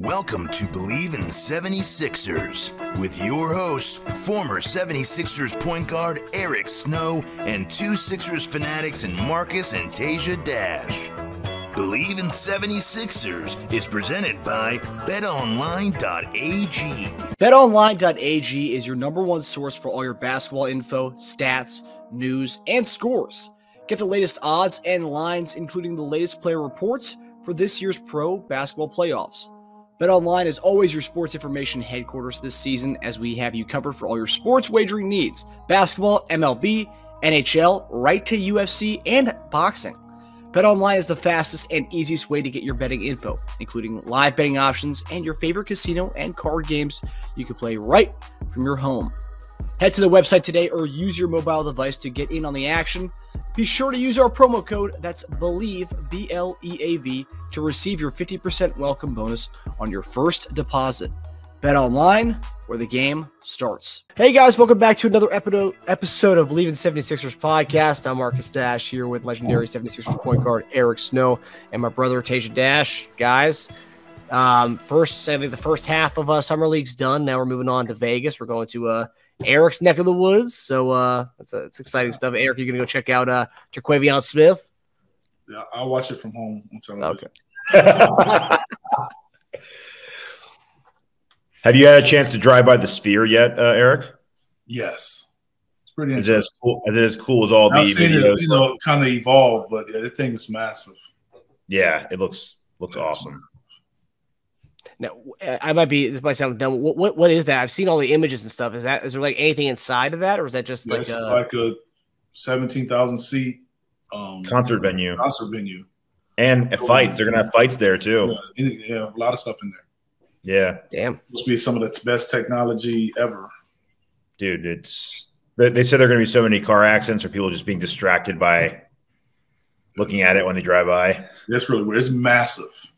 Welcome to Bleav In 76ers with your hosts, former 76ers point guard Eric Snow and two Sixers fanatics in Marcus and Teja Dash. Bleav In 76ers is presented by BetOnline.AG. BetOnline.AG is your number one source for all your basketball info, stats, news, and scores. Get the latest odds and lines, including the latest player reports for this year's pro basketball playoffs. BetOnline is always your sports information headquarters this season, as we have you covered for all your sports wagering needs. Basketball, MLB, NHL, right to UFC, and boxing. BetOnline is the fastest and easiest way to get your betting info, including live betting options and your favorite casino and card games you can play right from your home. Head to the website today or use your mobile device to get in on the action. Be sure to use our promo code, that's Bleav, B-L-E-A-V, to receive your 50% welcome bonus on your first deposit. Bet online, where the game starts. Hey guys, welcome back to another episode of Bleav In 76ers podcast. I'm Marcus Dash here with legendary 76ers point guard Eric Snow and my brother Teja Dash. Guys, I think the first half of Summer League's done. Now we're moving on to Vegas. We're going to Eric's neck of the woods, so it's exciting stuff. Eric, you're gonna go check out Terquavion Smith? Yeah, I'll watch it from home. Okay. Have you had a chance to drive by the Sphere yet, Eric? Yes, it's pretty Is interesting. it as cool as all the I've seen videos? it, kind of evolve, but yeah, the thing is massive. Yeah, it looks awesome. Now, this might sound dumb. What is that? I've seen all the images and stuff. Is there like anything inside of that, or is that just It's like a 17,000 seat Concert venue. And fights. They're gonna have fights there too. Yeah, a lot of stuff in there. Yeah. Damn. Must be some of the best technology ever. Dude, they said there are gonna be so many car accidents or people just being distracted by looking at it when they drive by. That's really weird. It's massive.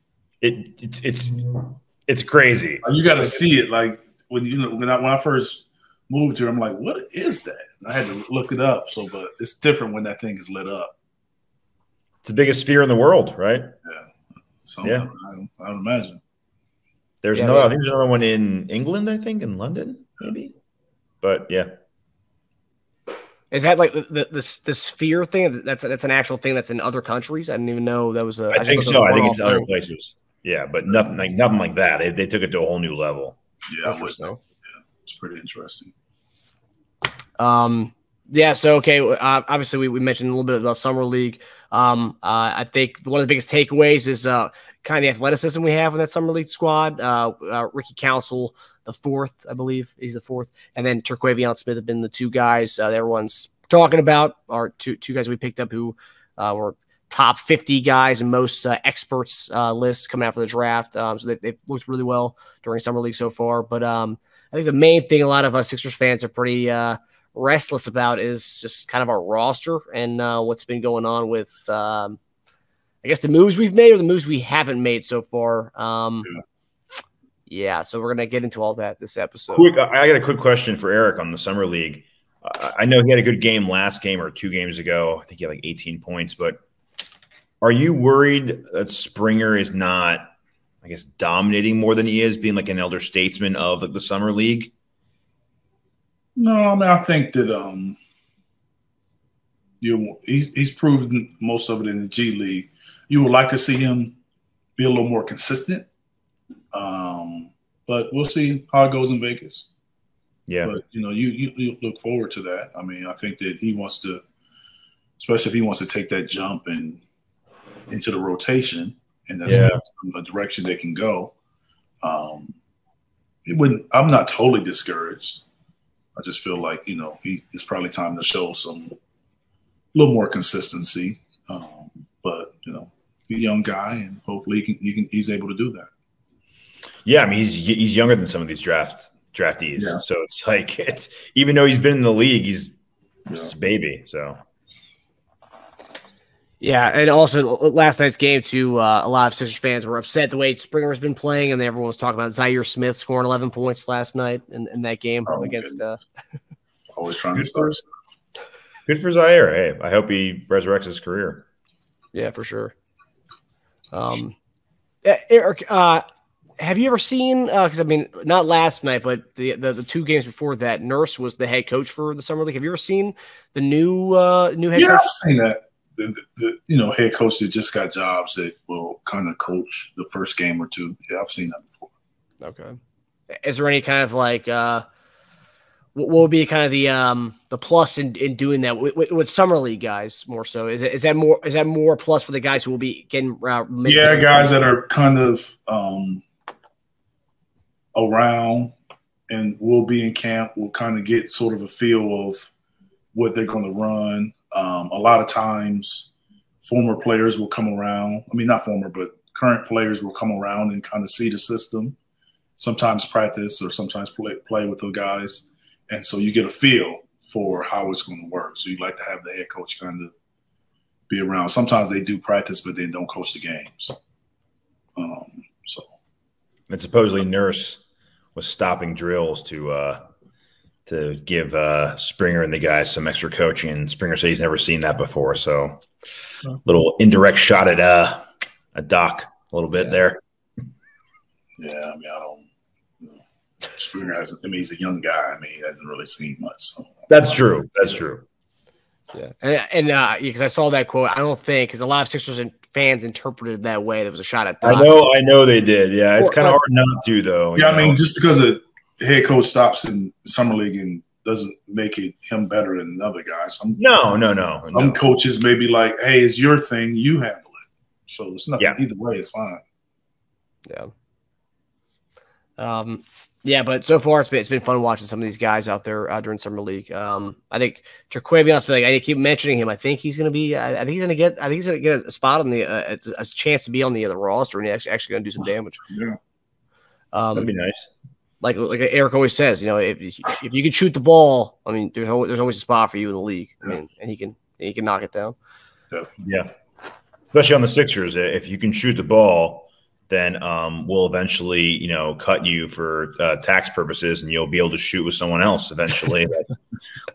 It's crazy. You got to see it. Like when I first moved here, I'm like, what is that? And I had to look it up. But it's different when that thing is lit up. It's the biggest sphere in the world, right? Yeah. Yeah. I would imagine. I think there's another one in England, I think, in London, maybe. But yeah. Is that like the Sphere thing? That's an actual thing that's in other countries? I didn't even know that was I think so. I think it's other places. Yeah, but nothing like that. They took it to a whole new level. Yeah, it's pretty interesting. Yeah. So okay. Obviously, we mentioned a little bit about Summer League. I think one of the biggest takeaways is kind of the athleticism we have in that Summer League squad. Ricky Council, the fourth, I believe he's the fourth, and then Terquavion Smith have been the two guys that everyone's talking about. Are two guys we picked up who were top 50 guys in most experts lists coming out for the draft. So they've looked really well during Summer League so far. But I think the main thing a lot of us Sixers fans are pretty restless about is just kind of our roster and what's been going on with, I guess, the moves we've made or the moves we haven't made so far. Yeah, so we're going to get into all that this episode. I got a quick question for Eric on the Summer League. I know he had a good game last game or 2 games ago. I think he had like 18 points, but are you worried that Springer is not, I guess, dominating more than he is, being like an elder statesman of like the Summer League? No, I mean, I think that he's proven most of it in the G League. You would like to see him be a little more consistent, but we'll see how it goes in Vegas. Yeah, but you look forward to that. I mean, I think that he wants to, especially if he wants to take that jump and into the rotation, and that's a direction they can go. I'm not totally discouraged. I just feel like it's probably time to show a little more consistency. But he's a young guy, and hopefully he's able to do that. Yeah, I mean he's younger than some of these draftees, so it's like even though he's been in the league, he's just a baby. So. Yeah, and also last night's game, too, a lot of Sixers fans were upset the way Springer's been playing, and everyone was talking about Zaire Smith scoring 11 points last night in that game against always trying to start. Good for Zaire. Hey, I hope he resurrects his career. Yeah, for sure. Eric, have you ever seen? Because I mean, not last night, but the 2 games before that, Nurse was the head coach for the summer league. Have you ever seen the new head coach? Yeah, I've seen that. The head coach that just got jobs that will kind of coach the first game or two. Yeah, I've seen that before. Okay. Is there any kind of like what would be kind of the plus in doing that with summer league guys more so? Is that more plus for the guys who will be getting guys that are kind of around and will be in camp will kind of get sort of a feel of what they're going to run. A lot of times former players will come around. I mean, not former, but current players will come around and kind of see the system, sometimes practice or sometimes play with the guys. And so you get a feel for how it's going to work. So you like to have the head coach kind of be around. Sometimes they do practice, but they don't coach the games. And supposedly Nurse was stopping drills to give Springer and the guys some extra coaching. And Springer said he's never seen that before. So little indirect shot at Doc a little bit there. Yeah, I mean, I don't. Springer he's a young guy. I mean, he hasn't really seen much. So. That's true. That's true. Yeah, and because I saw that quote, I don't think because a lot of Sixers and fans interpreted it that way. There was a shot at Doc. I know they did. Yeah, it's kind of hard not to though. Yeah, I mean, just because a head coach stops in summer league and doesn't make it him better than another guy. No. Some coaches may be like, "Hey, it's your thing. You handle it." So it's not either way. It's fine. Yeah. Yeah, but so far it's been fun watching some of these guys out there during summer league. I think Jaquavion, like I keep mentioning him. I think he's going to be. I think he's going to get a spot on a chance to be on the roster, and he's actually going to do some damage. Yeah, that'd be nice. Like Eric always says, if you can shoot the ball, I mean, there's always a spot for you in the league. I mean, and he can knock it down. Definitely. Yeah, especially on the Sixers, if you can shoot the ball. Then we'll eventually, cut you for tax purposes, and you'll be able to shoot with someone else eventually,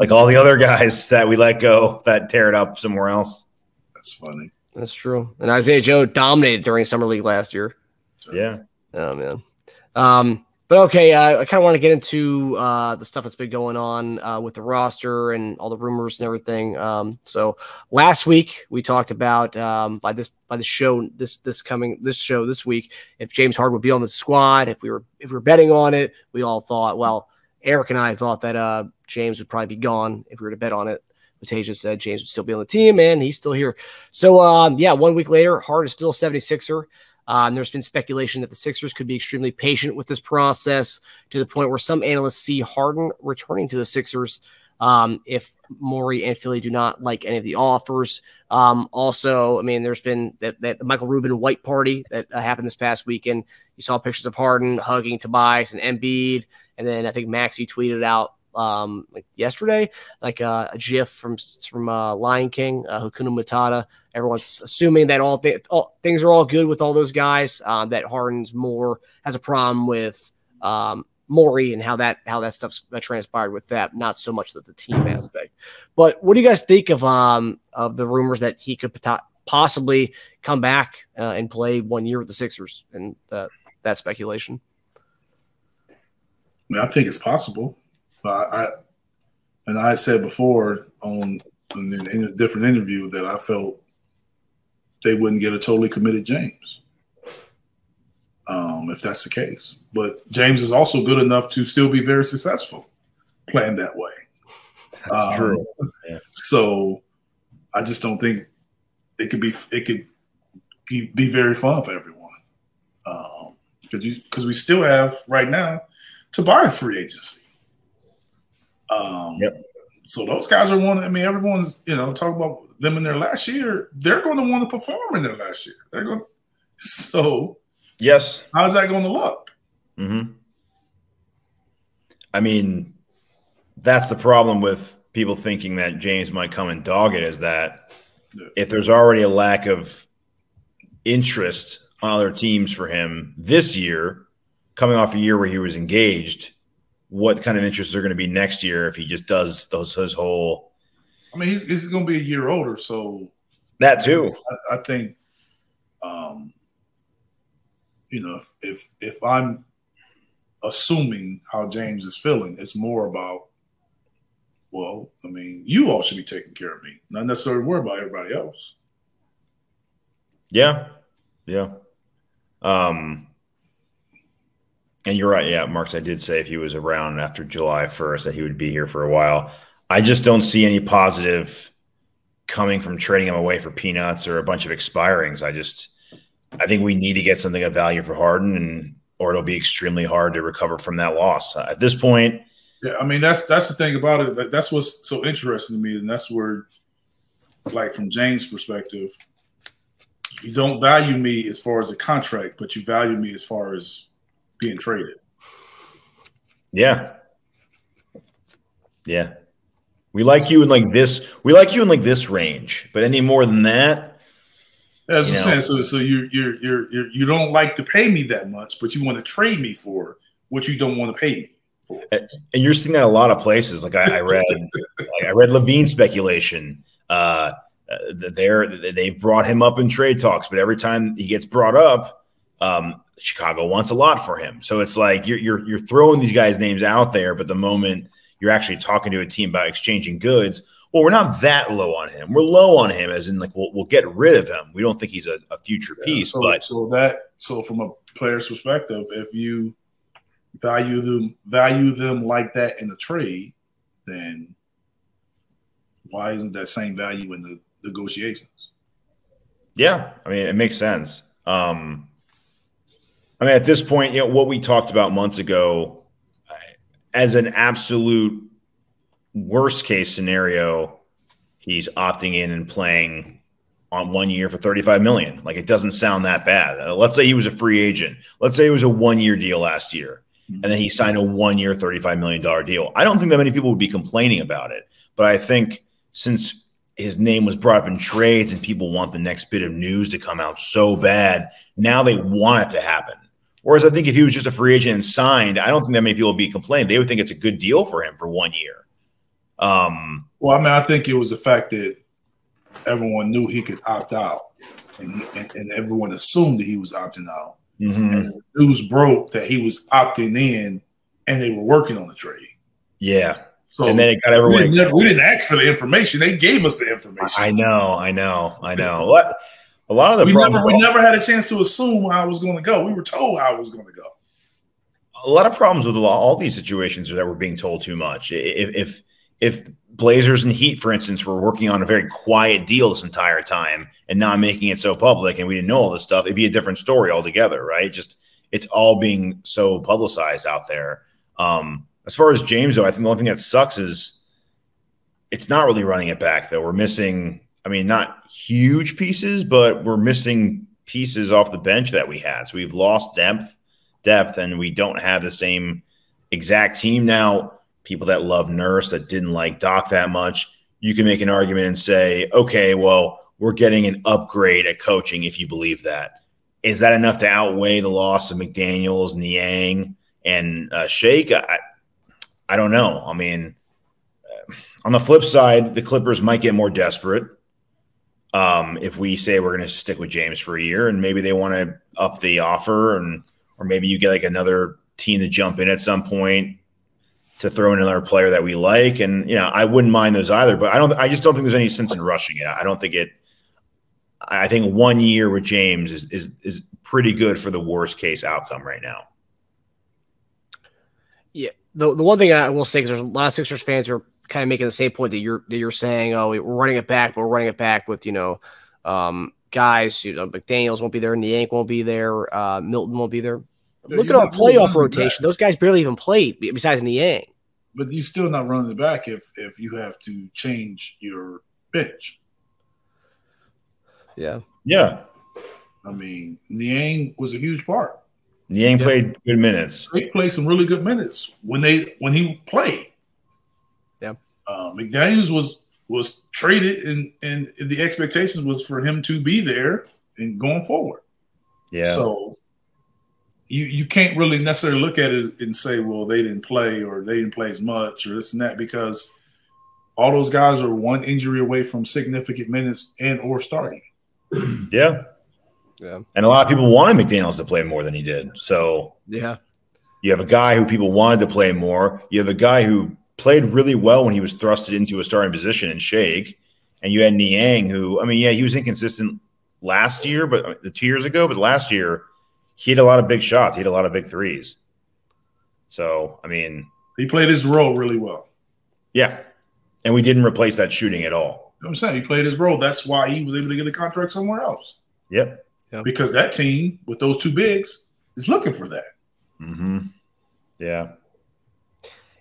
like all the other guys that we let go that tear it up somewhere else. That's funny. That's true. And Isaiah Joe dominated during summer league last year. Yeah. Oh man. But okay, I kind of want to get into the stuff that's been going on with the roster and all the rumors and everything. So last week we talked about by the show this week if James Harden would be on the squad. If we were betting on it, we all thought. Well, Eric and I thought that James would probably be gone if we were to bet on it. But Teja said James would still be on the team, and he's still here. So 1 week later, Harden is still a 76er. There's been speculation that the Sixers could be extremely patient with this process to the point where some analysts see Harden returning to the Sixers if Morey and Philly do not like any of the offers. Also, I mean, there's been that Michael Rubin white party that happened this past weekend. You saw pictures of Harden hugging Tobias and Embiid, and then I think Maxey tweeted out yesterday, like a GIF from Lion King, Hakuna Matata. Everyone's assuming that all things are all good with all those guys. That Harden's has a problem with Morey and how that stuff's transpired with that. Not so much the team aspect. But what do you guys think of the rumors that he could possibly come back and play 1 year with the Sixers and that speculation? I mean, I think it's possible. I said before in a different interview that I felt they wouldn't get a totally committed James if that's the case. But James is also good enough to still be very successful playing that way. That's true. Yeah. So I just don't think it could be very fun for everyone because we still have right now Tobias free agency. So those guys are everyone's, talking about them in their last year. They're going to want to perform in their last year. So yes. How's that going to look? Mm-hmm. I mean, that's the problem with people thinking that James might come and dog it is that if there's already a lack of interest on other teams for him this year, coming off a year where he was engaged, what kind of interests are going to be next year if he just does his whole – I mean, he's going to be a year older, so – that too. I think you know, if I'm assuming how James is feeling, it's more about, well, I mean, you all should be taking care of me, not necessarily worry about everybody else. Yeah. Yeah. And you're right. Yeah, Marks, I did say if he was around after July 1st that he would be here for a while. I just don't see any positive coming from trading him away for peanuts or a bunch of expirings. I think we need to get something of value for Harden, or it'll be extremely hard to recover from that loss. At this point, yeah, I mean, that's the thing about it. That's what's so interesting to me, and that's where, like, from James' perspective, you don't value me as far as the contract, but you value me as far as being traded. Yeah. Yeah. We like you in like this. We like you in like this range, but any more than that, that's what I'm saying. So you don't like to pay me that much, but you want to trade me for what you don't want to pay me for. And you're seeing that a lot of places. Like I read, I read Levine speculation. They've brought him up in trade talks, but every time he gets brought up, Chicago wants a lot for him. So it's like you're throwing these guys' names out there, but the moment you're actually talking to a team about exchanging goods, well, we're not that low on him. We're low on him, as in like we'll get rid of him. We don't think he's a future piece. So from a player's perspective, if you value them like that in a trade, then why isn't that same value in the negotiations? Yeah, I mean, it makes sense. I mean, at this point, you know, what we talked about months ago, as an absolute worst case scenario, he's opting in and playing on 1 year for $35 million. Like, it doesn't sound that bad. Let's say he was a free agent. Let's say it was a 1 year deal last year, and then he signed a 1 year, $35 million deal. I don't think that many people would be complaining about it, but I think since his name was brought up in trades and people want the next bit of news to come out so bad, now they want it to happen. Whereas I think if he was just a free agent and signed, I don't think that many people would be complaining. They would think it's a good deal for him for 1 year. Well, I mean, I think it was the fact that everyone knew he could opt out, and everyone assumed that he was opting out. Mm-hmm. And the news broke that he was opting in, and they were working on the trade. Yeah. So and then it got everyone. We didn't ask for the information; they gave us the information. I know. What? A lot of the we never had a chance to assume how it was going to go. We were told how it was going to go. A lot of problems with all these situations are that we're being told too much. If Blazers and Heat, for instance, were working on a very quiet deal this entire time and not making it so public, and we didn't know all this stuff, it'd be a different story altogether, right? Just it's all being so publicized out there. As far as James, though, I think the only thing that sucks is it's not really running it back, though. We're missing, I mean, not huge pieces, but we're missing pieces off the bench that we had. So we've lost depth, and we don't have the same exact team now. People that love Nurse, that didn't like Doc that much, you can make an argument and say, okay, well, we're getting an upgrade at coaching if you believe that. Is that enough to outweigh the loss of McDaniels, Niang, and Shake? I don't know. I mean, on the flip side, the Clippers might get more desperate if we say we're going to stick with James for a year, and maybe they want to up the offer, or maybe you get like another team to jump in at some point to throw in another player that we like. And, you know, I wouldn't mind those either, but I just don't think there's any sense in rushing it. I think 1 year with James is pretty good for the worst case outcome right now. Yeah. The one thing I will say, because there's a lot of Sixers fans who are kind of making the same point that you're saying, oh, we're running it back, but we're running it back with, you know, guys, you know, McDaniels won't be there, Niang won't be there, Milton won't be there. Look at our playoff rotation. Those guys barely even played besides Niang. But you're still not running it back if you have to change your bench. Yeah. Yeah. I mean, Niang was a huge part. Niang played good minutes. He played some really good minutes when he played. Yeah. McDaniels was traded, and the expectations was for him to be there and going forward. Yeah. So you can't really necessarily look at it and say, well, they didn't play or they didn't play as much or this and that, because all those guys are one injury away from significant minutes and or starting. Yeah. Yeah. And a lot of people wanted McDaniels to play more than he did. So yeah, you have a guy who people wanted to play more. You have a guy who played really well when he was thrusted into a starting position in Shake. And you had Niang, who, I mean, yeah, he was inconsistent last year, but 2 years ago, but last year he had a lot of big shots. He had a lot of big threes. So, I mean, he played his role really well. Yeah. And we didn't replace that shooting at all. You know what I'm saying? He played his role. That's why he was able to get a contract somewhere else. Yep. Because that team with those two bigs is looking for that. Mm-hmm. Yeah.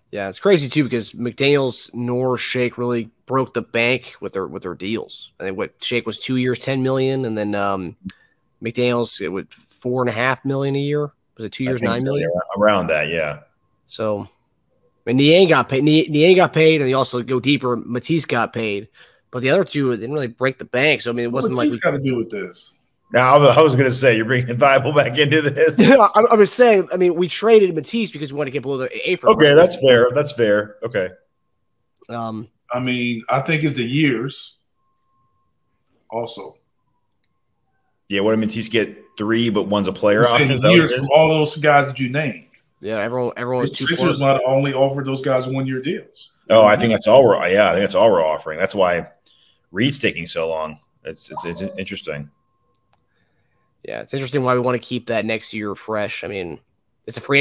Yeah, it's crazy too because McDaniels nor Shake really broke the bank with their deals. I think what Shake was 2 years, $10 million, and then McDaniels it was $4.5 million a year. Was it 2 years, $9 million? Yeah, around that, yeah. So, and Niang got paid. Niang got paid, and you also go deeper. Matisse got paid, but the other two didn't really break the bank. So I mean, it wasn't What's like got to do with this? Now, I was going to say, you're bringing Thibault back into this. Yeah, I was saying, I mean, we traded Matisse because we wanted to get below the apron. Okay, that's fair. That's fair. Okay. I mean, I think it's the years also. Yeah, what did Matisse get? 3, but one's a player option? The years from all those guys that you named. Yeah, everyone was the Sixers might only offered those guys 1 year deals. Oh, I think that's all we're offering. That's why Reed's taking so long. It's interesting. Yeah, it's interesting why we want to keep that next year fresh. I mean, is the free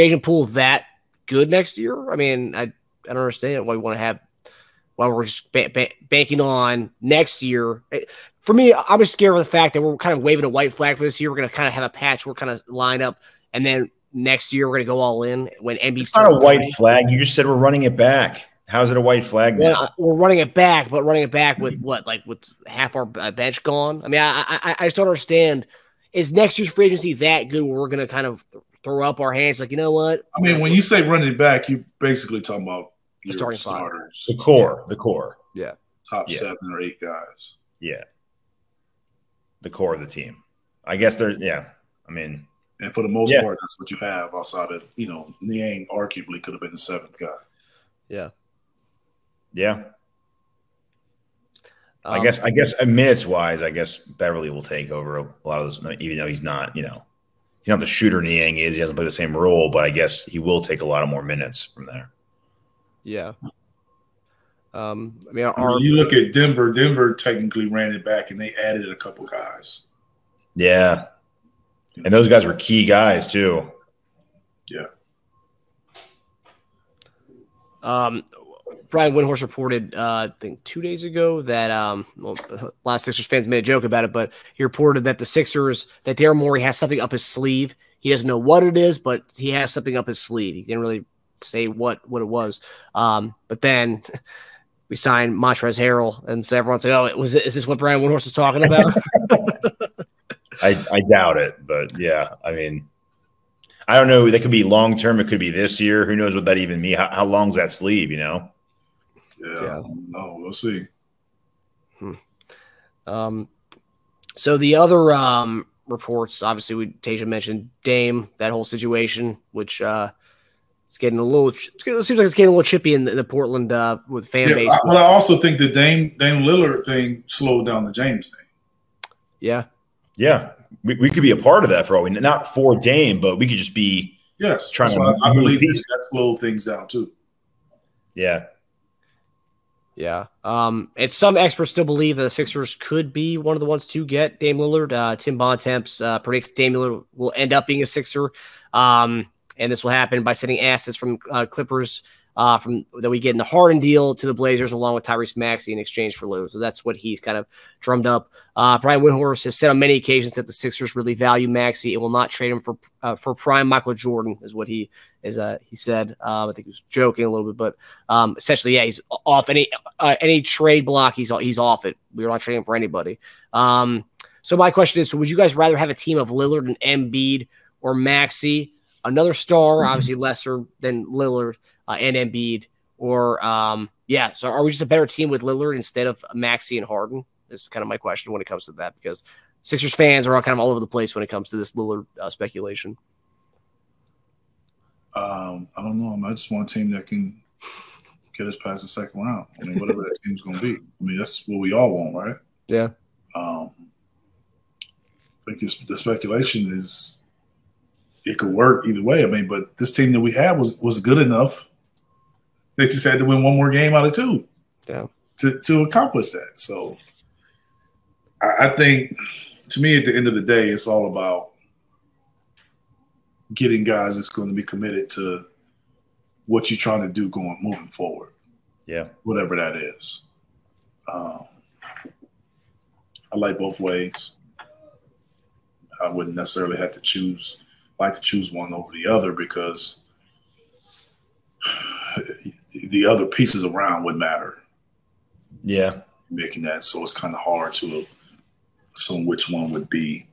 agent pool that good next year? I mean, I don't understand why we want to have why we're just banking on next year. For me, I'm just scared of the fact that we're kind of waving a white flag for this year. We're going to kind of have a patchwork kind of lineup, and then next year we're going to go all in when Embiid. It's not a white flag. You just said we're running it back. How is it a white flag now? Well, we're running it back, but running it back with what, like with half our bench gone? I mean, I just don't understand. Is next year's free agency that good where we're going to kind of throw up our hands like, you know what? I mean, when you say running it back, you're basically talking about the starting starters. The core. Yeah. Top 7 or 8 guys. Yeah. The core of the team. I guess I mean. And for the most part, that's what you have outside of, Niang arguably could have been the 7th guy. Yeah. Yeah. I guess minutes wise, I guess Beverly will take over a lot of this, even though he's not, he's not the shooter Niang is. He doesn't play the same role, but I guess he will take a lot of more minutes from there. Yeah. I mean, you look at Denver. Denver technically ran it back, and they added a couple guys. Yeah, and those guys were key guys too. Yeah. Brian Windhorst reported, I think 2 days ago that a lot of Sixers fans made a joke about it, but he reported that the Sixers, that Daryl Morey has something up his sleeve. He doesn't know what it is, but he has something up his sleeve. He didn't really say what it was. But then we signed Montrezl Harrell, and so everyone's like, "Oh, is this what Brian Windhorst was talking about?" I doubt it, but yeah, I mean, I don't know. That could be long term. It could be this year. Who knows what that even means? How long's that sleeve? Yeah. No, we'll see. So the other reports, obviously, Teja mentioned Dame, that whole situation, which it's getting a little. It seems like it's getting a little chippy in the Portland with fan base. But I also think the Dame Lillard thing slowed down the James thing. Yeah. Yeah, we could be a part of that for all we know. Not for Dame, but we could just be trying to. I believe that slowed things down too. Yeah. Yeah. And some experts still believe that the Sixers could be one of the ones to get Dame Lillard. Tim Bontemps predicts Dame Lillard will end up being a Sixer. And this will happen by sending assets from Clippers from that we get in the Harden deal to the Blazers along with Tyrese Maxey in exchange for Lillard. So that's what he's kind of drummed up. Brian Windhorst has said on many occasions that the Sixers really value Maxey and will not trade him for prime Michael Jordan, is what he said. I think he was joking a little bit, but essentially, yeah, he's off any trade block. He's off it. We're not trading for anybody. So my question is: so would you guys rather have a team of Lillard and Embiid or Maxey, another star, obviously lesser than Lillard? And Embiid, or so are we just a better team with Lillard instead of Maxey and Harden? This is kind of my question when it comes to that, because Sixers fans are all kind of all over the place when it comes to this Lillard speculation. I don't know. I just want a team that can get us past the second round. I mean, whatever that team's going to be. I mean, that's what we all want, right? Yeah. think the speculation is it could work either way. I mean, but this team that we had was good enough. They just had to win one more game out of two to accomplish that. So I think, to me, at the end of the day, it's all about getting guys that's going to be committed to what you're trying to do moving forward. Yeah. Whatever that is. I like both ways. I wouldn't necessarily have to choose one over the other because the other pieces around would matter. Yeah. Making that, so it's kind of hard to assume which one would be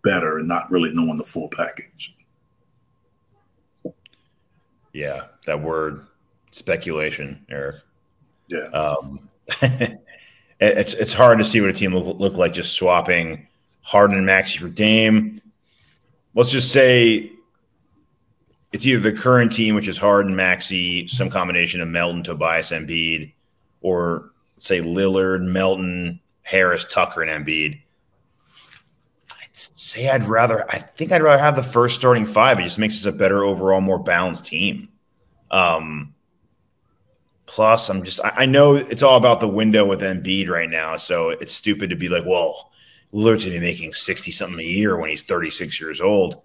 better and not really knowing the full package. Yeah, that word speculation, Eric. Yeah. It's hard to see what a team look like just swapping Harden and Maxey for Dame. Let's just say it's either the current team, which is Harden, Maxey, some combination of Melton, Tobias, Embiid, or say Lillard, Melton, Harris, Tucker, and Embiid. I think I'd rather have the first starting five. It just makes us a better overall, more balanced team. Plus, I know it's all about the window with Embiid right now, so it's stupid to be like, well, Lillard's going to be making 60-something a year when he's 36 years old.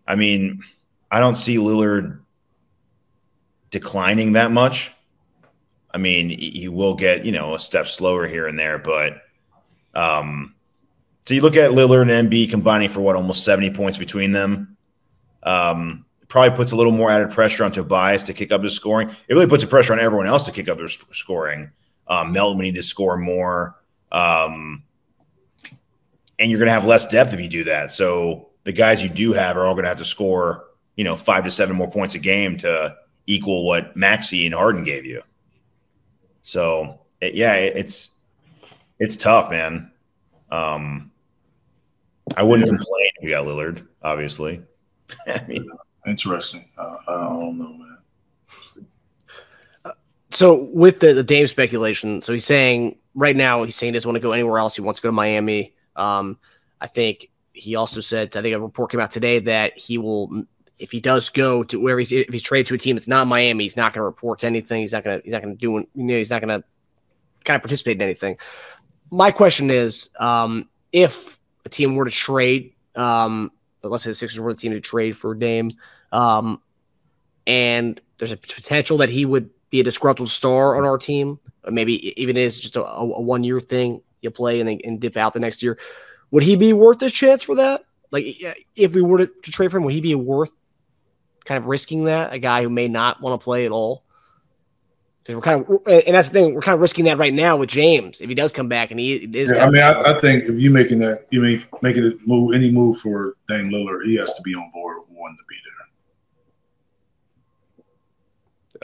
I mean, I don't see Lillard declining that much. I mean, he will get, a step slower here and there, but so you look at Lillard and Embiid combining for almost 70 points between them. Probably puts a little more added pressure on Tobias to kick up his scoring. It really puts a pressure on everyone else to kick up their scoring. Melton would need to score more. And you're going to have less depth if you do that. So the guys you do have are all going to have to score, 5 to 7 more points a game to equal what Maxey and Harden gave you. So, it's tough, man. I wouldn't complain if we got Lillard, obviously. I mean, interesting. I don't know, man. So with the Dame speculation, so he's saying right now he doesn't want to go anywhere else. He wants to go to Miami. I think he also said, I think a report came out today that he will, if he does go to where if he's traded to a team that's not Miami, he's not going to report to anything. He's not going to do, he's not going to kind of participate in anything. My question is, if a team were to trade, let's say the Sixers were the team to trade for Dame, and there's a potential that he would be a disgruntled star on our team, or maybe even is just a 1-year thing you play and dip out the next year. Would he be worth a chance for that? Like, if we were to trade for him, would he be worth kind of risking that? A guy who may not want to play at all? Because and that's the thing, we're kind of risking that right now with James. If he does come back and he is, I think if you making it move, any move for Dame Lillard, he has to be on board with wanting to be there.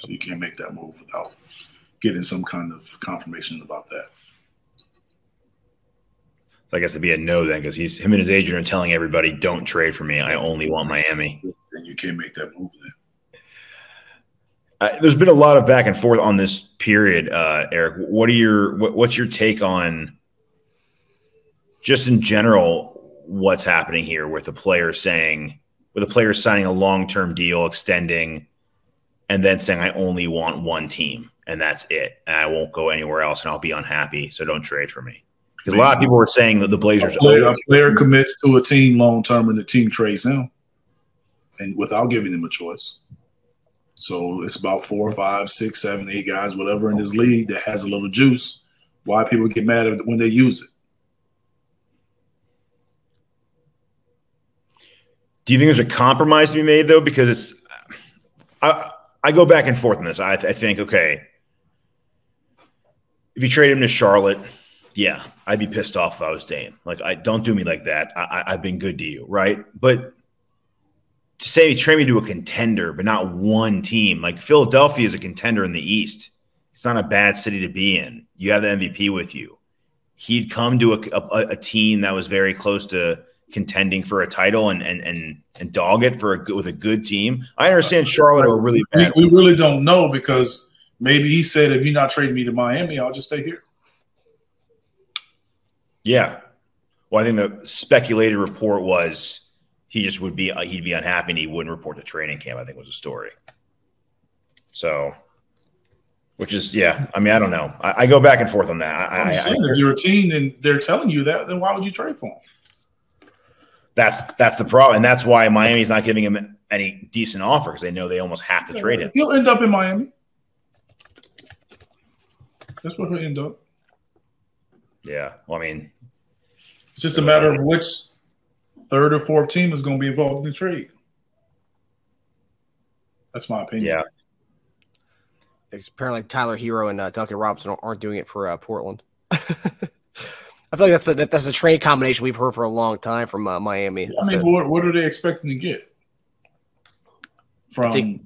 So you can't make that move without getting some kind of confirmation about that. So I guess it'd be a no then, because him and his agent are telling everybody, "Don't trade for me. I only want Miami." And you can't make that move then. There's been a lot of back and forth on this period, Eric. What's your take on just in general what's happening here with the players signing a long-term deal, extending, and then saying, "I only want one team, and that's it, and I won't go anywhere else, and I'll be unhappy, so don't trade for me." Because a lot of people were saying that the Blazers, a player commits to a team long-term, and the team trades him, and without giving him a choice. So it's about 4, 5, 6, 7, 8 guys, whatever in this league that has a little juice. Why people get mad when they use it? Do you think there's a compromise to be made, though? Because I go back and forth on this. I think, okay, if you trade him to Charlotte, yeah, I'd be pissed off if I was Dame. Like, don't do me like that. I've been good to you, right? But to say trade me to a contender, but not one team. Like, Philadelphia is a contender in the East. It's not a bad city to be in. You have the MVP with you. He'd come to a team that was very close to contending for a title and dog it with a good team. I understand Charlotte are really bad. We really don't know, because maybe he said, if you're not trading me to Miami, I'll just stay here. Yeah. Well, I think the speculated report was he'd be unhappy and he wouldn't report to training camp, I think was the story. So, which is, yeah, I mean, I don't know. I go back and forth on that. I'm saying if you're a team and they're telling you that, then why would you trade for him? That's the problem. And that's why Miami's not giving him any decent offer because they know they almost have to trade him. He'll end up in Miami. That's what he'll end up. Yeah. Well, I mean, it's just a matter of which third or fourth team is going to be involved in the trade. That's my opinion. Yeah. Apparently, Tyler Hero and Duncan Robinson aren't doing it for Portland. I feel like that's a trade combination we've heard for a long time from Miami. I mean, what are they expecting to get from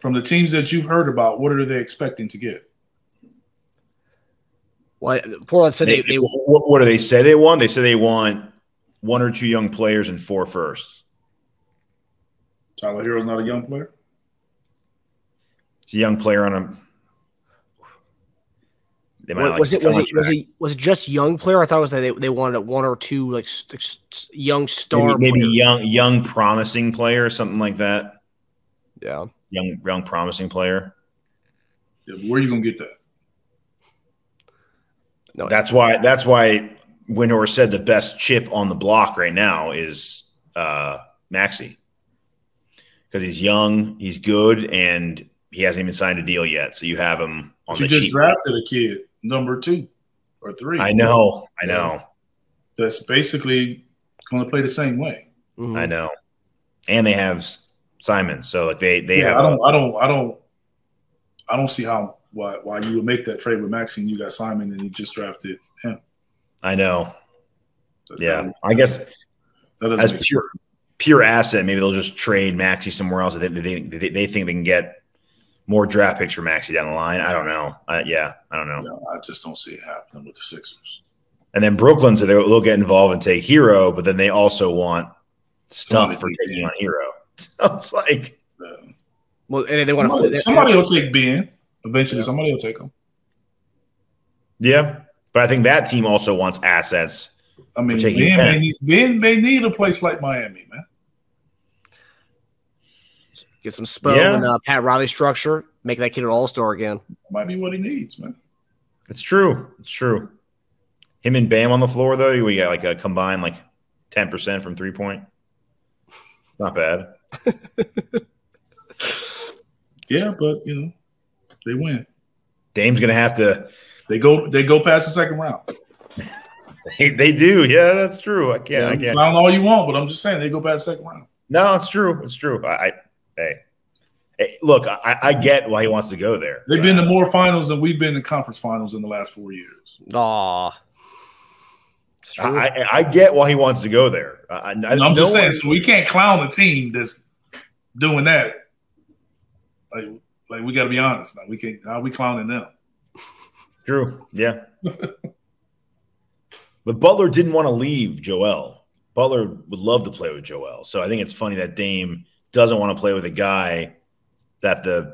the teams that you've heard about? What are they expecting to get? Well, Portland said they what do they say they want? They say they want 1 or 2 young players and 4 firsts. Tyler Hero's not a young player. It's a young player on a. Was it just young player? I thought it was that they wanted 1 or 2 like young star, maybe young promising player, something like that. Yeah, young promising player. Yeah, but where are you gonna get that? No, that's why Windhorst said the best chip on the block right now is Maxey because he's young, he's good, and he hasn't even signed a deal yet. So you have him on the cheap. You just drafted a kid, number 2 or 3. I know. That's basically going to play the same way. Mm-hmm. I know, and they have Simon, so like they have. I don't see why you would make that trade with Maxey and you got Simon and you just drafted him. I know. I guess that as pure asset, maybe they'll just trade Maxey somewhere else. They think they can get more draft picks for Maxey down the line. I don't know. I don't know. No, I just don't see it happening with the Sixers. And then Brooklyn, so they'll get involved and take Hero, but then they also want stuff for taking on Hero. So it's like, well, and they want somebody will take Ben. Eventually, somebody will take him. Yeah, but I think that team also wants assets. I mean, Ben may need a place like Miami, man. Get some Spo and Pat Riley structure. Make that kid an all-star again. Might be what he needs, man. It's true. Him and Bam on the floor, though, we got like a combined like 10% from 3-point. Not bad. Yeah, but they win. Dame's gonna have to. They go past the second round. They do. Yeah, that's true. I can't. Clown all you want, but I'm just saying they go past the second round. No, it's true. Hey, look, I get why he wants to go there. They've been to more finals than we've been in conference finals in the last 4 years. Aw. I get why he wants to go there. I'm just saying, so we can't clown a team that's doing that. Like we got to be honest. Now we clowning them. True. Yeah. But Butler didn't want to leave Joel. Butler would love to play with Joel. So I think it's funny that Dame doesn't want to play with a guy who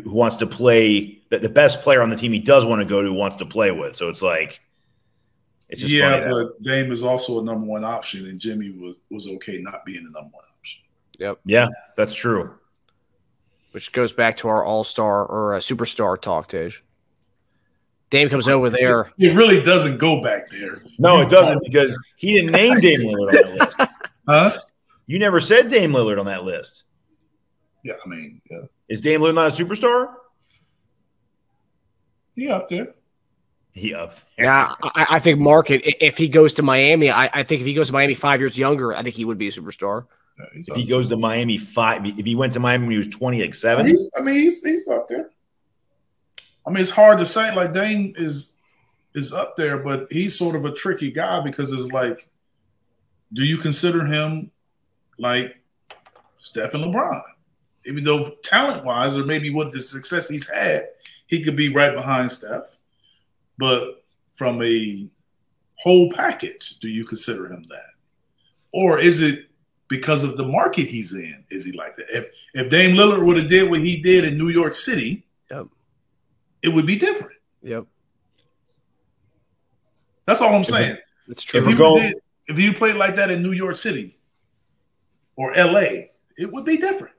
wants to play, that the best player on the team he does want to go to wants to play with. So it's like, it's just funny. Yeah, but Dame is also a number 1 option, and Jimmy was okay not being the number 1 option. Yep. Yeah, that's true. Which goes back to our all-star or superstar talk, Tej. Dame comes over there. It really doesn't go back there. No, it doesn't, because he didn't name Dame Lillard on that list. Huh? You never said Dame Lillard on that list. Yeah, I mean, yeah. Is Dame Lillard not a superstar? He up there. Yeah, I think Mark, if he goes to Miami, I think if he goes to Miami 5 years younger, I think he would be a superstar. Yeah, if he goes to Miami if he went to Miami when he was 20, like 7. He's up there. I mean, it's hard to say. Like Dame is up there, but he's sort of a tricky guy because it's like, do you consider him like Steph and LeBron? Even though talent-wise, or maybe what the success he's had, he could be right behind Steph. But from a whole package, do you consider him that? Or is it because of the market he's in? Is he like that? If Dame Lillard would have did what he did in New York City, it would be different. Yep. That's all I'm saying. It's true. If you played like that in New York City or LA, it would be different.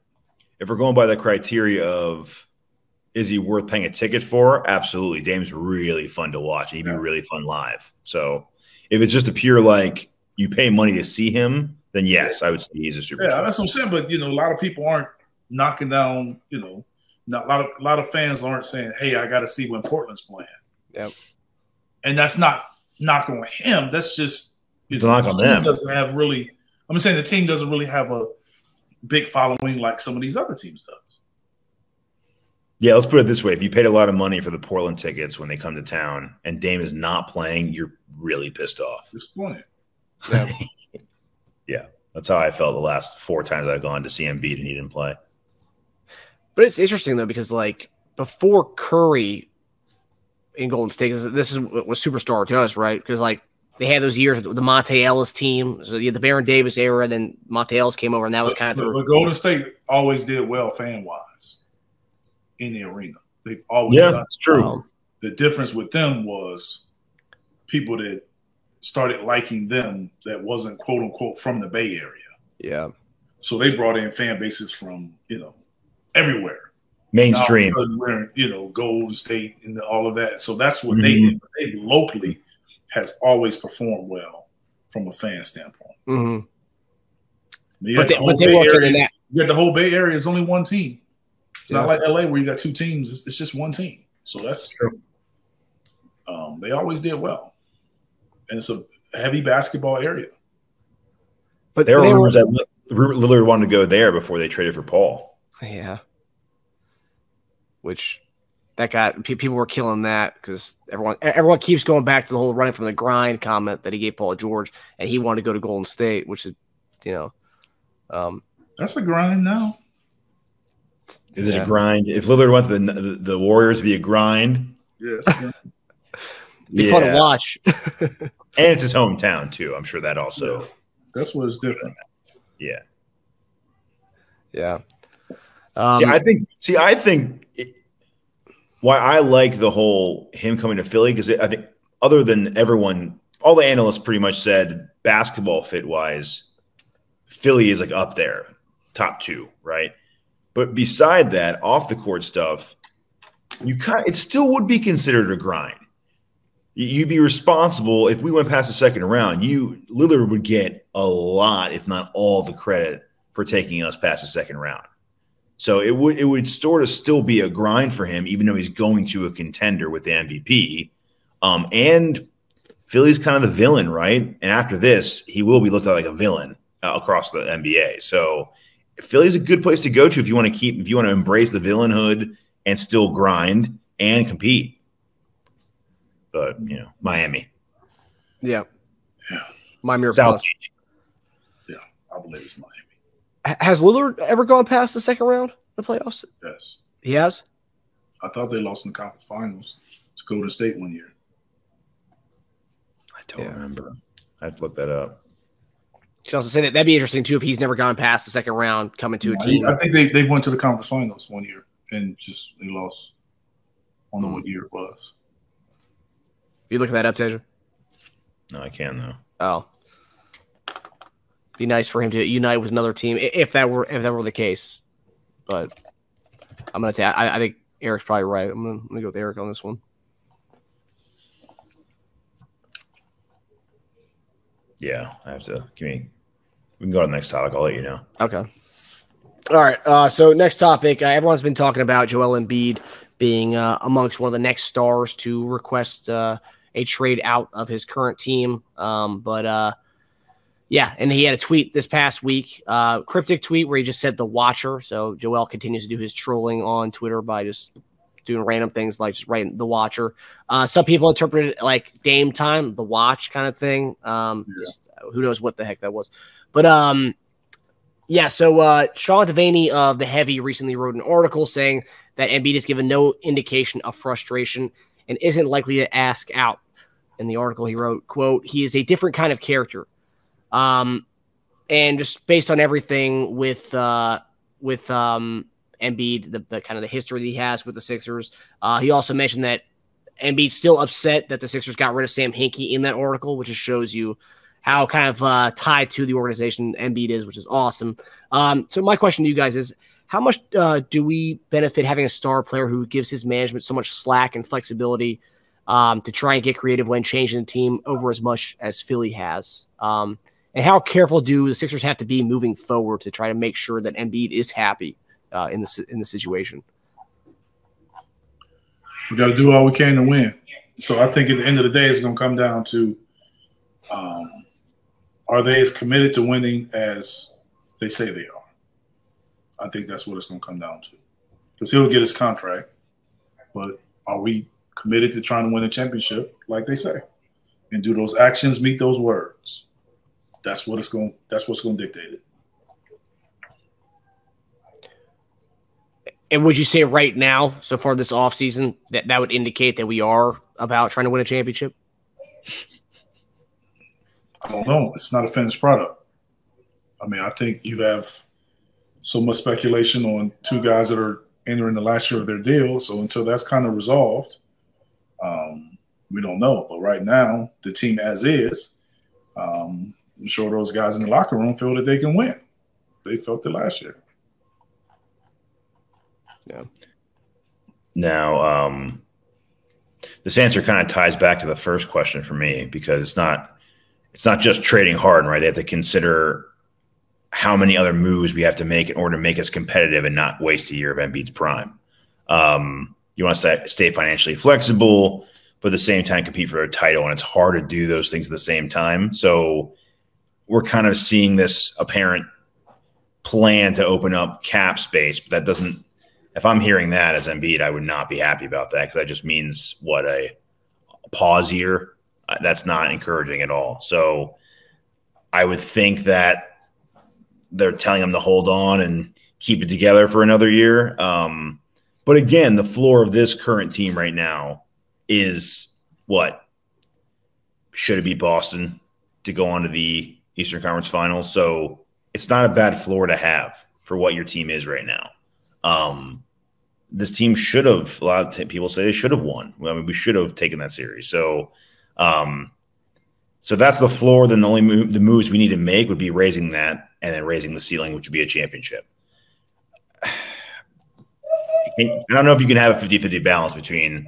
If we're going by the criteria of is he worth paying a ticket for? Absolutely. Dame's really fun to watch. He'd be really fun live. So if it's just a pure like you pay money to see him, then yes, I would say he's a superstar. Yeah, that's what I'm saying. But a lot of people aren't knocking down. A lot of fans aren't saying, "Hey, I got to see when Portland's playing." Yep. And that's not knock on him. That's just it's knock on them. Doesn't have really. I'm saying the team doesn't really have a big following like some of these other teams does. Yeah, let's put it this way. If you paid a lot of money for the Portland tickets when they come to town and Dame is not playing, you're really pissed off. Disappointed. Yeah. Yeah, that's how I felt the last 4 times I've gone to see Embiid and he didn't play. But it's interesting, though, because, like, before Curry in Golden State, this is what Superstar does, right? Because, like, they had those years with the Monte Ellis team, so you had the Baron Davis era, then Monte Ellis came over, and that was kind of the Golden State always did well fan-wise in the arena. They've always done that's true. The difference with them was people that started liking them that wasn't quote unquote from the Bay Area. Yeah. So they brought in fan bases from, everywhere. Mainstream. We're Golden State and all of that. So that's what they did. They locally has always performed well from a fan standpoint. Mm-hmm. But they work in that. You got the whole Bay Area is only one team. It's not like LA where you got 2 teams. It's just one team. So that's true. They always did well. And it's a heavy basketball area. But there were rumors that Lillard wanted to go there before they traded for Paul. Yeah. Which that got people were killing that because everyone keeps going back to the whole running from the grind comment that he gave Paul George, and he wanted to go to Golden State, which is, that's a grind now. Is it a grind? If Lillard went to the Warriors, it'd be a grind. Yes. Be fun to watch. And it's his hometown too. I'm sure that also. Yeah. That's what is different. Yeah. Yeah. I think why I like the whole him coming to Philly, because I think other than everyone, all the analysts pretty much said basketball fit wise, Philly is like up there, top 2, right? But beside that, off the court stuff, it still would be considered a grind. You'd be responsible if we went past the second round. Lillard would get a lot, if not all, the credit for taking us past the second round. So it would sort of still be a grind for him, even though he's going to a contender with the MVP. And Philly's kind of the villain, right? And after this, he will be looked at like a villain across the NBA. So Philly's a good place to go to if you want to embrace the villainhood and still grind and compete. But Miami. Yeah. Yeah. Miami or South. Yeah, I believe it's Miami. Has Lillard ever gone past the second round of the playoffs? Yes. He has? I thought they lost in the conference finals to Golden State one year. I don't remember. I have to look that up. You can also say that'd be interesting too if he's never gone past the second round coming to a team. I think they went to the conference finals one year and just they lost. I don't know what year it was. You looking that up, Teja? No, I can though. Oh. Be nice for him to unite with another team if that were the case. But I'm gonna say I think Eric's probably right. I'm gonna go with Eric on this one. Yeah, I have to we can go to the next topic. I'll let you know. Okay. All right. So next topic. Everyone's been talking about Joel Embiid being amongst one of the next stars to request a trade out of his current team. Yeah, and he had a tweet this past week, cryptic tweet where he just said the Watcher. So Joel continues to do his trolling on Twitter by just doing random things like just writing the Watcher. Some people interpret it like Dame time, the watch kind of thing. Just, who knows what the heck that was. But yeah, so Sean Devaney of The Heavy recently wrote an article saying that Embiid has given no indication of frustration and isn't likely to ask out. In the article he wrote, quote, "He is a different kind of character." And just based on everything with Embiid, the kind of the history that he has with the Sixers, he also mentioned that Embiid's still upset that the Sixers got rid of Sam Hinkie in that article, which just shows you how kind of tied to the organization Embiid is, which is awesome. So my question to you guys is, how much do we benefit having a star player who gives his management so much slack and flexibility to try and get creative when changing the team over as much as Philly has? And how careful do the Sixers have to be moving forward to try to make sure that Embiid is happy in the situation? We got to do all we can to win. So I think at the end of the day, it's going to come down to, are they as committed to winning as they say they are? I think that's what it's going to come down to. Because he'll get his contract, but are we committed to trying to win a championship like they say? And do those actions meet those words? That's what's going to dictate it. And would you say right now, so far this offseason, that would indicate that we are about trying to win a championship? I don't know. It's not a finished product. I mean, I think you have so much speculation on two guys that are entering the last year of their deal. So until that's kind of resolved, we don't know. But right now, the team as is, I'm sure those guys in the locker room feel that they can win. They felt it last year. Yeah. Now, this answer kind of ties back to the first question for me, because it's not just trading Harden, right? They have to consider how many other moves we have to make in order to make us competitive and not waste a year of Embiid's prime. You want to stay financially flexible, but at the same time compete for a title, and it's hard to do those things at the same time. So we're kind of seeing this apparent plan to open up cap space, but that doesn't – if I'm hearing that as Embiid, I would not be happy about that, because that just means, what, a pause year? That's not encouraging at all. So I would think that they're telling them to hold on and keep it together for another year. But again, the floor of this current team right now is what? Should it be Boston to go on to the Eastern Conference Finals? So it's not a bad floor to have for what your team is right now. This team should have – a lot of people say they should have won. I mean, we should have taken that series. So so that's the floor. Then the only the moves we need to make would be raising that, and then raising the ceiling, which would be a championship. I don't know if you can have a 50-50 balance between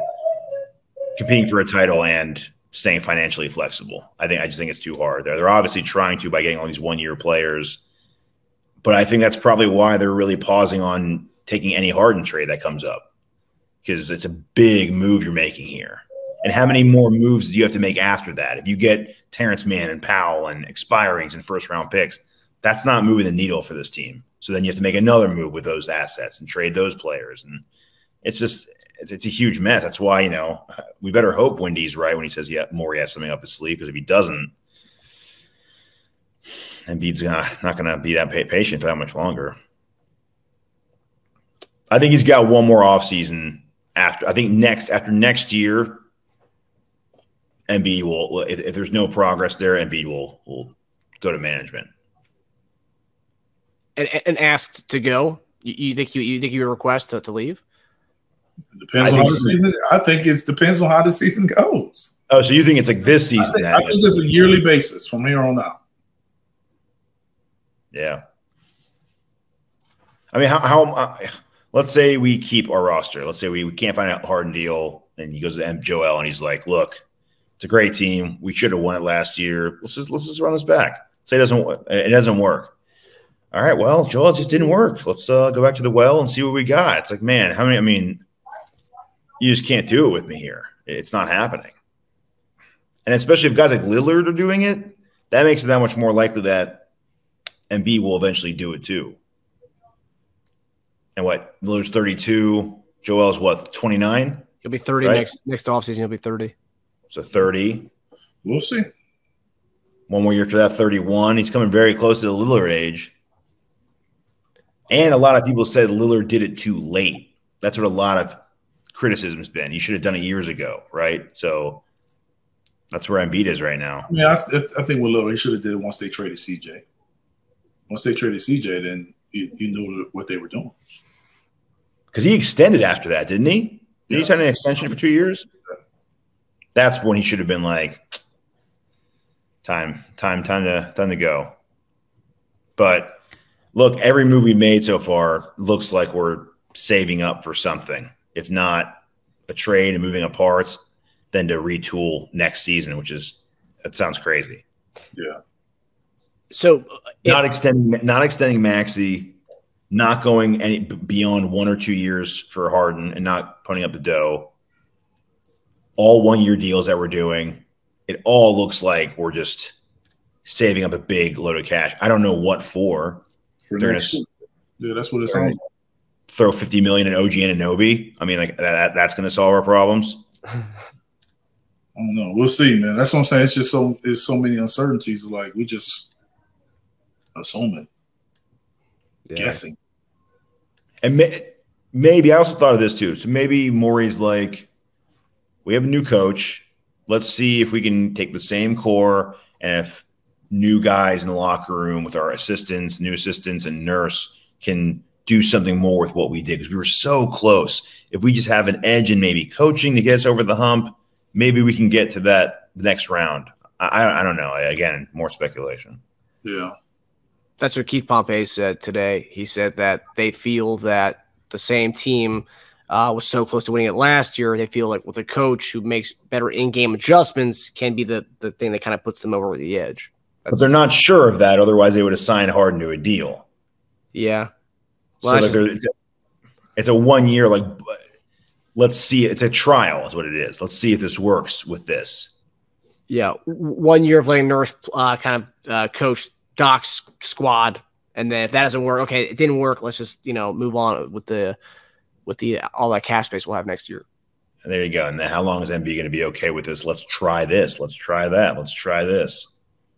competing for a title and staying financially flexible. I just think it's too hard. They're obviously trying to by getting all these one-year players, but I think that's probably why they're really pausing on taking any Harden trade that comes up, because it's a big move you're making here. And how many more moves do you have to make after that? If you get Terrence Mann and Powell and expirings and first-round picks, that's not moving the needle for this team. So then you have to make another move with those assets and trade those players. And it's a huge mess. That's why, we better hope Wendy's right when he says Morey has something up his sleeve, because if he doesn't, Embiid's not going to be that patient for that much longer. I think he's got one more offseason after. I think after next year, Embiid will, if there's no progress there, Embiid will go to management. And asked to go. You think you would request to leave? It depends on how the season. I think it depends on how the season goes. Oh, so you think it's like this season? I think it's a yearly basis from here on out. Yeah. I mean, how let's say we keep our roster. Let's say we can't find a Harden deal, and he goes to Joel, and he's like, "Look, it's a great team. We should have won it last year. Let's just run this back. Say it doesn't work. All right, well, Joel, it just didn't work. Let's go back to the well and see what we got." It's like, man, you just can't do it with me here. It's not happening. And especially if guys like Lillard are doing it, that makes it that much more likely that Embiid will eventually do it too. And what? Lillard's 32. Joel's what, 29? He'll be 30 right? next offseason. He'll be 30. So 30. We'll see. One more year after that, 31. He's coming very close to the Lillard age. And a lot of people said Lillard did it too late. That's what a lot of criticism has been. You should have done it years ago, right? So that's where Embiid is right now. Yeah, I think with Lillard, he should have did it once they traded CJ. Once they traded CJ, then you knew what they were doing. Because he extended after that, didn't he? Did he sign an extension for 2 years? That's when he should have been like, time to go. But look, every move we made so far looks like we're saving up for something. If not a trade and moving of parts, then to retool next season, that sounds crazy. Yeah. So not extending Maxey, not going any beyond 1 or 2 years for Harden, and not putting up the dough. All 1-year deals that we're doing, it all looks like we're just saving up a big load of cash. I don't know what for. They're going to that's what it sounds like. Throw $50 million in OG Anunoby. I mean, like that's going to solve our problems. I don't know. We'll see, man. That's what I'm saying. It's just so many uncertainties. Like we just assuming, guessing. And maybe I also thought of this too. So maybe Morey's like, we have a new coach. Let's see if we can take the same core and if new guys in the locker room with our new assistants and nurse can do something more with what we did, because we were so close. If we just have an edge in maybe coaching to get us over the hump, maybe we can get to that next round. I don't know. Again, more speculation. Yeah. That's what Keith Pompey said today. He said that they feel that the same team was so close to winning it last year. They feel like with a coach who makes better in-game adjustments can be the thing that kind of puts them over the edge. But they're not sure of that. Otherwise, they would have signed Harden to a deal. Yeah. Well, so it's a 1 year, like, let's see. It's a trial is what it is. Let's see if this works with this. Yeah. 1 year of letting Nurse coach Doc's squad. And then if that doesn't work, okay, it didn't work. Let's just, move on with all that cap space we'll have next year. And there you go. And then how long is MB going to be okay with this? Let's try this. Let's try that. Let's try this.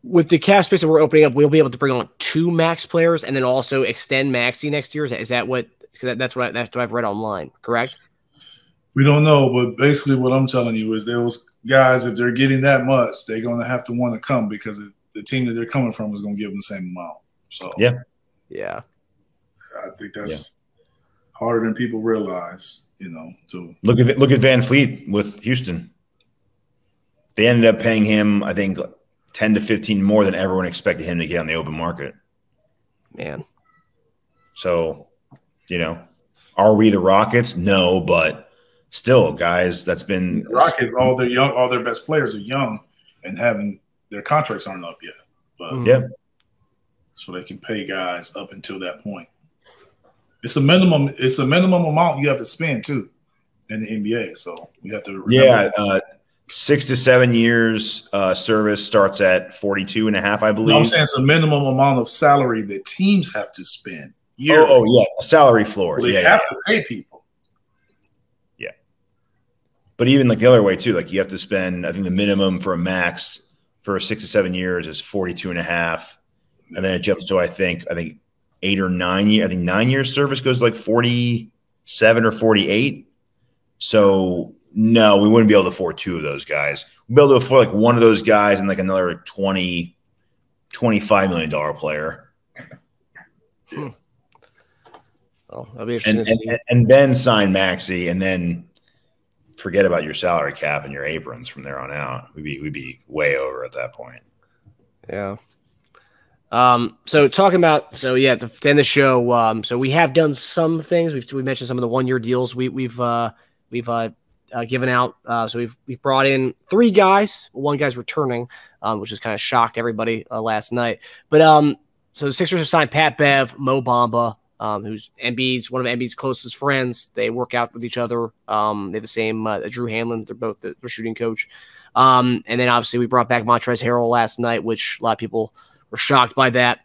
With the cap space that we're opening up, we'll be able to bring on 2 max players and then also extend Maxey next year. Is that what? That's what I've read online. Correct? We don't know, but basically what I'm telling you is those guys, if they're getting that much, they're going to have to want to come because the team that they're coming from is going to give them the same amount. So yeah, I think that's harder than people realize. To look at Van Fleet with Houston. They ended up paying him, I think, 10 to 15 more than everyone expected him to get on the open market. Man. So, are we the Rockets? No, but still, guys, that's been the Rockets. All their best players are young and their contracts aren't up yet. But so they can pay guys up until that point. It's a minimum amount you have to spend too in the NBA. So we have to remember 6 to 7 years service starts at 42.5, I believe. No, I'm saying it's a minimum amount of salary that teams have to spend. Oh, yeah, a salary floor. Well, they have to pay people. Yeah, but even like the other way too, like you have to spend. I think the minimum for a max for 6 to 7 years is 42.5, and then it jumps to I think 8 or 9 years. I think 9 years service goes like 47 or 48. So. No, we wouldn't be able to afford 2 of those guys. We'd be able to afford like one of those guys and like another $25 million player. Well, that'd be interesting. And then sign Maxey and then forget about your salary cap and your aprons from there on out. We'd be way over at that point. Yeah. So talking about to end the show. So we have done some things. We mentioned some of the 1 year deals we've given out. So we've brought in 3 guys. 1 guy's returning, which has kind of shocked everybody last night. But so the Sixers have signed Pat Bev, Mo Bamba, who's one of Embiid's closest friends. They work out with each other. They have the same Drew Hanlon. They're both the shooting coach. And then obviously we brought back Montrezl Harrell last night, which a lot of people were shocked by that.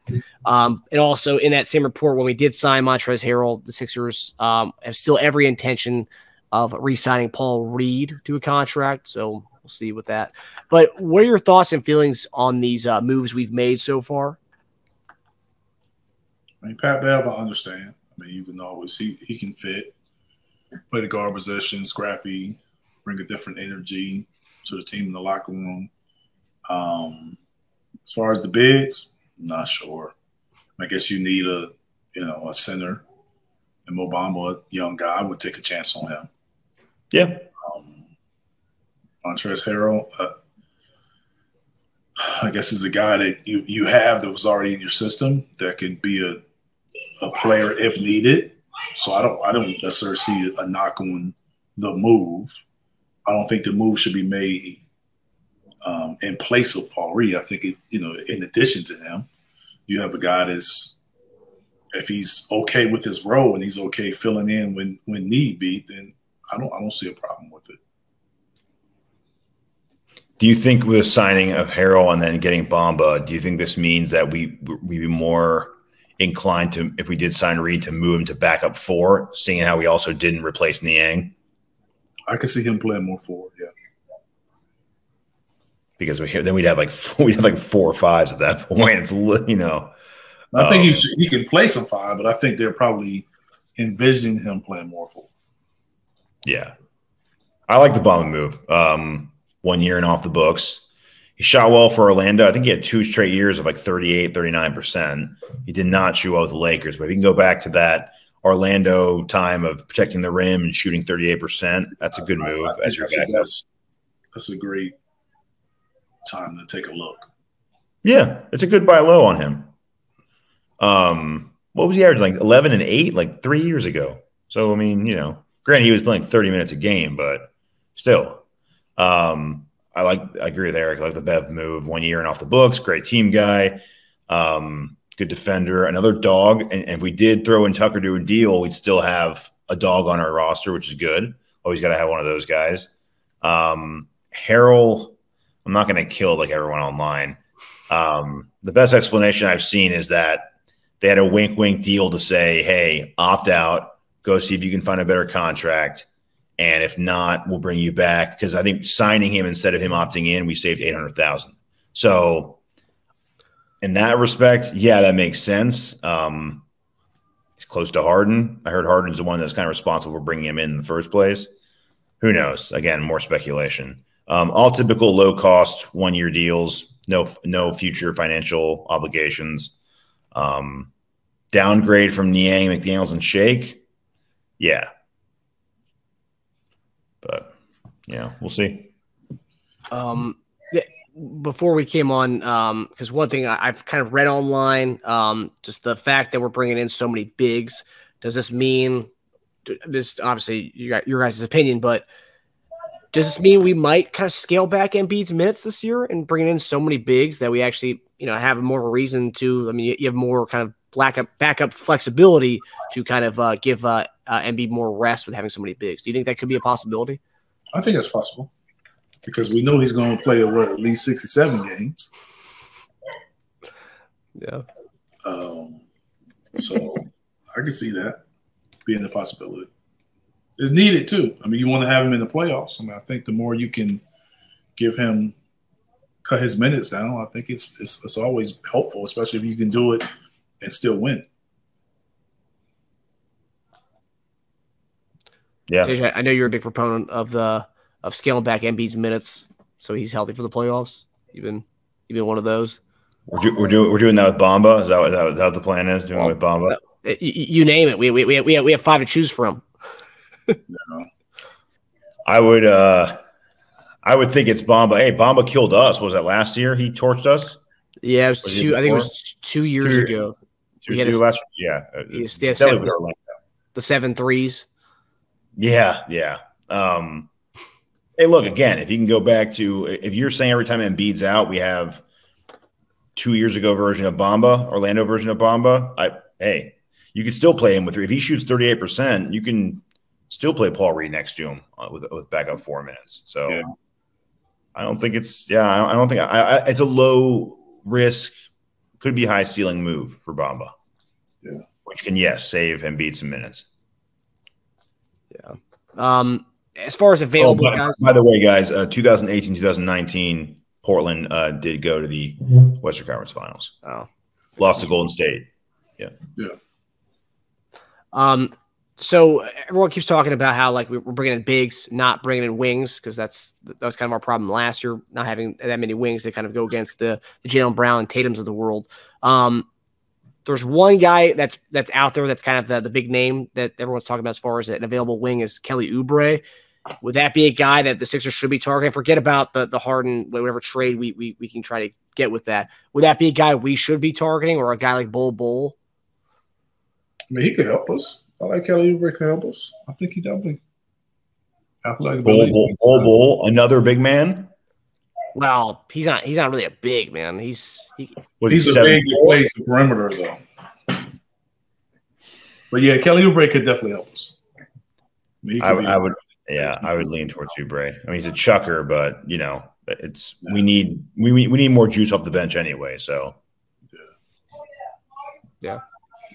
And also in that same report, when we did sign Montrezl Harrell, the Sixers have still every intention of re-signing Paul Reed to a contract. So we'll see with that. But what are your thoughts and feelings on these moves we've made so far? I mean, Pat Bev, I understand. I mean, you can always see he can fit, play the guard position, scrappy, bring a different energy to the team in the locker room. As far as the bigs, I'm not sure. I guess you need a center. And Mo Bamba, a young guy, I would take a chance on him. Yeah. Montrezl Harrell, I guess, is a guy that you have that was already in your system that could be a player if needed. So I don't necessarily see a knock on the move. I don't think the move should be made in place of Paul Reed. I think in addition to him, you have a guy that's, if he's okay with his role and he's okay filling in when need be, then I don't see a problem with it. Do you think with the signing of Harrell and then getting Bamba, do you think this means that we'd be more inclined to, if we did sign Reed, to move him to backup 4, seeing how we also didn't replace Niang? I could see him playing more forward, yeah. Because then we'd have like 4 or 5s at that point. It's, I think he can play some 5, but I think they're probably envisioning him playing more forward. Yeah, I like the Bamba move. 1 year and off the books. He shot well for Orlando. I think he had 2 straight years of like 38, 39%. He did not shoot well with the Lakers, but if he can go back to that Orlando time of protecting the rim and shooting 38%, that's a good move. That's a great time to take a look. Yeah, it's a good buy low on him. What was he averaging? Like 11 and 8, like 3 years ago. So, I mean, granted he was playing 30 minutes a game, but still. I agree with Eric. I like the Bev move. 1 year and off the books. Great team guy. Good defender. Another dog. And if we did throw in Tucker to a deal, we'd still have a dog on our roster, which is good. Always got to have one of those guys. Harrell, I'm not going to kill like everyone online. The best explanation I've seen is that they had a wink deal to say, hey, opt out, go see if you can find a better contract. And if not, we'll bring you back. Because I think signing him instead of him opting in, we saved $800,000. So in that respect, yeah, that makes sense. He's close to Harden. I heard Harden's the one that's kind of responsible for bringing him in the first place. Who knows? Again, more speculation. All typical low-cost 1-year deals, no future financial obligations. Downgrade from Niang, McDaniels, and Shake. Yeah. But, we'll see. Before we came on, because one thing I've kind of read online, just the fact that we're bringing in so many bigs, does this mean – this obviously you got your guys' opinion, but does this mean we might kind of scale back Embiid's minutes this year and bring in so many bigs that we actually, have more of a reason to – I mean, you have more kind of backup flexibility to kind of give Embiid more rest with having so many bigs. Do you think that could be a possibility? I think that's possible because we know he's going to play at least 67 games. Yeah. So I can see that being a possibility. It's needed too. I mean, you want to have him in the playoffs. I mean, I think the more you can cut his minutes down, I think it's always helpful, especially if you can do it and still win. Yeah, Teja, I know you're a big proponent of scaling back Embiid's minutes so he's healthy for the playoffs. Even one of those. We're doing that with Bamba. Is that what the plan is? Doing it with Bamba? You name it. We have 5 to choose from. No. I would think it's Bamba. Hey, Bamba killed us. What was that last year? He torched us. Yeah, it was I think it was 2 years ago. Last year. Yeah, the 7 threes. Yeah. Hey, look, again, if you can go back to – if you're saying every time Embiid's out, we have 2 years ago version of Bamba, Orlando version of Bamba, hey, you can still play him with – if he shoots 38%, you can still play Paul Reed next to him with backup 4 minutes. So yeah. I don't think it's – I don't think – it's a low risk, could be high ceiling move for Bamba. Yeah. Which can, yes, save Embiid some minutes. Yeah. As far as available guys. By the way, guys, 2018, 2019, Portland did go to the Western Conference Finals. Oh. Lost to Golden State. Yeah. So everyone keeps talking about how like we're bringing in bigs, not bringing in wings, because that was kind of our problem last year, not having that many wings that kind of go against the Jaylen Brown and Tatums of the world. There's one guy that's out there that's kind of the big name that everyone's talking about as far as an available wing is Kelly Oubre. would that be a guy that the Sixers should be targeting? Forget about the Harden, whatever trade we can try to get with that. Would that be a guy we should be targeting, or a guy like Bull? I mean, he could help us. I like Kelly Oubre could help us. I think he definitely. Athletic Bull, another big man. Well, he's not really a big man. He's a big that plays the perimeter though. But yeah, Kelly Oubre could definitely help us. I would lean towards Oubre. I mean, he's a chucker, but we need more juice off the bench anyway. So yeah,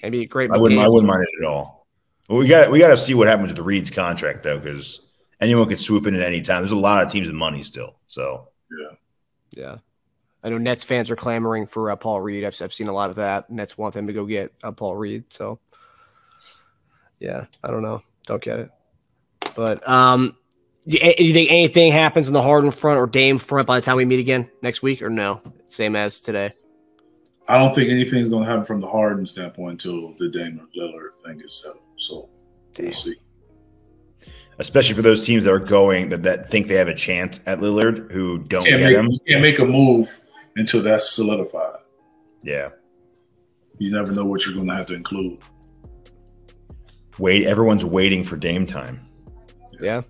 maybe a great. I wouldn't mind it at all. But we got to see what happens with the Reed's contract though, because anyone could swoop in at any time. There's a lot of teams with money still. So yeah. I know Nets fans are clamoring for Paul Reed. I've seen a lot of that. Nets want them to go get Paul Reed. So yeah, I don't know. Don't get it. But do you think anything happens on the Harden front or Dame front by the time we meet again next week, or no? Same as today? I don't think anything's going to happen from the Harden standpoint until the Dame or Lillard thing is settled. So we'll see. Especially for those teams that are going that think they have a chance at Lillard who don't get him. You can't make a move until that's solidified. Yeah. You never know what you're going to have to include. Everyone's waiting for Dame time. Yeah.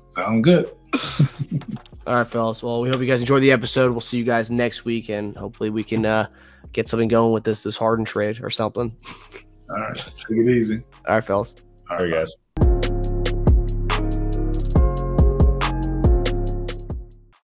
Sound good. All right, fellas. Well, we hope you guys enjoyed the episode. We'll see you guys next week, and hopefully we can get something going with this Harden trade or something. All right. Take it easy. All right, fellas. All right, guys.